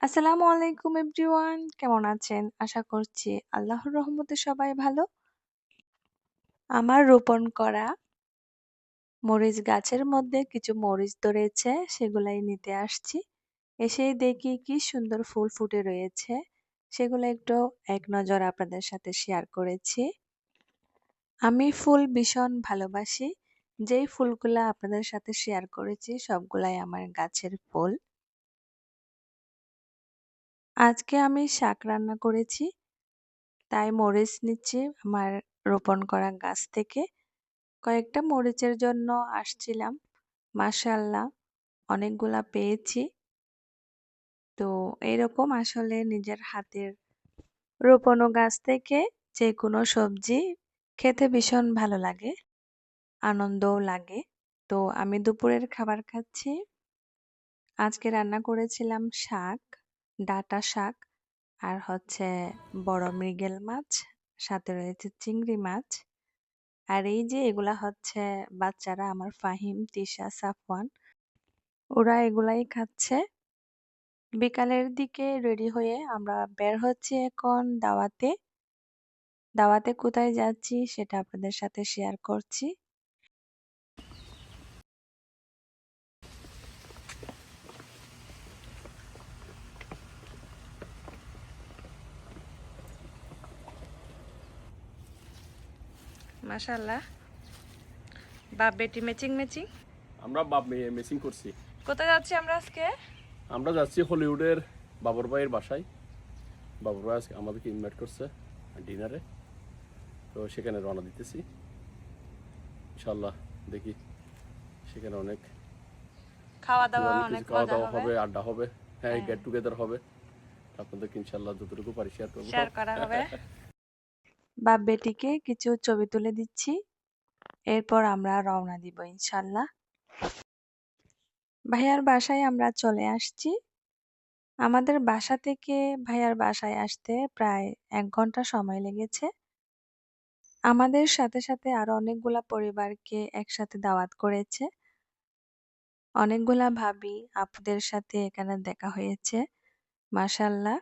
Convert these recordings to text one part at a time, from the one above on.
আসসালামু আলাইকুম এভরিওয়ান, কেমন আছেন? আশা করছি আল্লাহর রহমতে সবাই ভালো। আমার রোপণ করা মরিচ গাছের মধ্যে কিছু মরিচ ধরেছে, সেগুলাই নিতে আসছি। এসেই দেখি কি সুন্দর ফুল ফুটে রয়েছে, সেগুলো একটু এক নজর আপনাদের সাথে শেয়ার করেছি। আমি ফুল ভীষণ ভালোবাসি। যেই ফুলগুলা আপনাদের সাথে শেয়ার করেছি সবগুলাই আমার গাছের ফুল। আজকে আমি শাক রান্না করেছি, তাই মরিচ নিচ্ছি আমার রোপণ করা গাছ থেকে। কয়েকটা মরিচের জন্য আসছিলাম, মাশাআল্লাহ অনেকগুলা পেয়েছি। তো এরকম আসলে নিজের হাতের রোপণ গাছ থেকে যে কোনো সবজি খেতে ভীষণ ভালো লাগে, আনন্দও লাগে। তো আমি দুপুরের খাবার খাচ্ছি। আজকে রান্না করেছিলাম শাক, ডাঁটা শাক, আর হচ্ছে বড় মৃগেল মাছ, সাথে রয়েছে চিংড়ি মাছ। আর এই যে এগুলা হচ্ছে বাচ্চারা, আমার ফাহিম, তিশা, সাফওয়ান, ওরা এগুলাই খাচ্ছে। বিকালের দিকে রেডি হয়ে আমরা বের হচ্ছি এখন দাওয়াতে। দাওয়াতে কোথায় যাচ্ছি সেটা আপনাদের সাথে শেয়ার করছি। মাশাআল্লাহ, বাপ বেটি ম্যাচিং ম্যাচিং। আমরা বাপ মেয়ে মিসিং করছি। কোথায় যাচ্ছি আমরা আজকে? আমরা যাচ্ছি হলিউডের বাবর ভাইয়ের বাসায়। বাবর ভাই আজকে আমাদেরকে ইনভাইট করছে ডিনারে, তো সেখানে রওনা দিতেছি ইনশাল্লাহ। দেখি সেখানে অনেক খাওয়া দাওয়া অনেক অনেক কিছু খাওয়া মজা দাওয়া হবে, হবে, আড্ডা হবে, হ্যাঁ হ্যাঁ, গেট টুগেদার হবে। আপনাদেরকে ইনশাল্লাহ যতটুকু পারি শেয়ার করবো। শেয়ার করা হবে। বাপ বেটিকে কিছু ছবি তুলে দিচ্ছি, এরপর আমরা রওনা দিব ইনশাল্লাহ। ভাইয়ার বাসায় আমরা চলে আসছি। আমাদের বাসা থেকে ভাইয়ার বাসায় আসতে প্রায় ১ ঘন্টা সময় লেগেছে। আমাদের সাথে সাথে আরো অনেকগুলা পরিবারকে একসাথে দাওয়াত করেছে। অনেকগুলা ভাবি, আপুদের সাথে এখানে দেখা হয়েছে। মাশাআল্লাহ,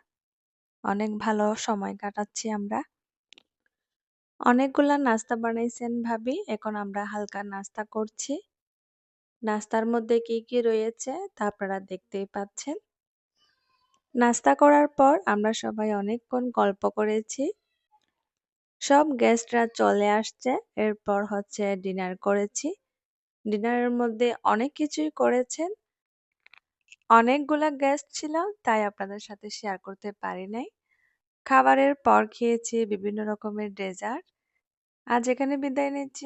অনেক ভালো সময় কাটাচ্ছি আমরা। অনেকগুলা নাস্তা বানাইছেন ভাবি, এখন আমরা হালকা নাস্তা করছি। নাস্তার মধ্যে কি কি রয়েছে তা আপনারা দেখতেই পাচ্ছেন। নাস্তা করার পর আমরা সবাই অনেকক্ষণ গল্প করেছি। সব গেস্টরা চলে আসছে, এরপর হচ্ছে ডিনার করেছি। ডিনারের মধ্যে অনেক কিছুই করেছেন। অনেকগুলা গেস্ট ছিল, তাই আপনাদের সাথে শেয়ার করতে পারি নাই। খাবারের পর খেয়েছি বিভিন্ন রকমের ডেজার্ট। আজ এখানে বিদায় নিচ্ছি।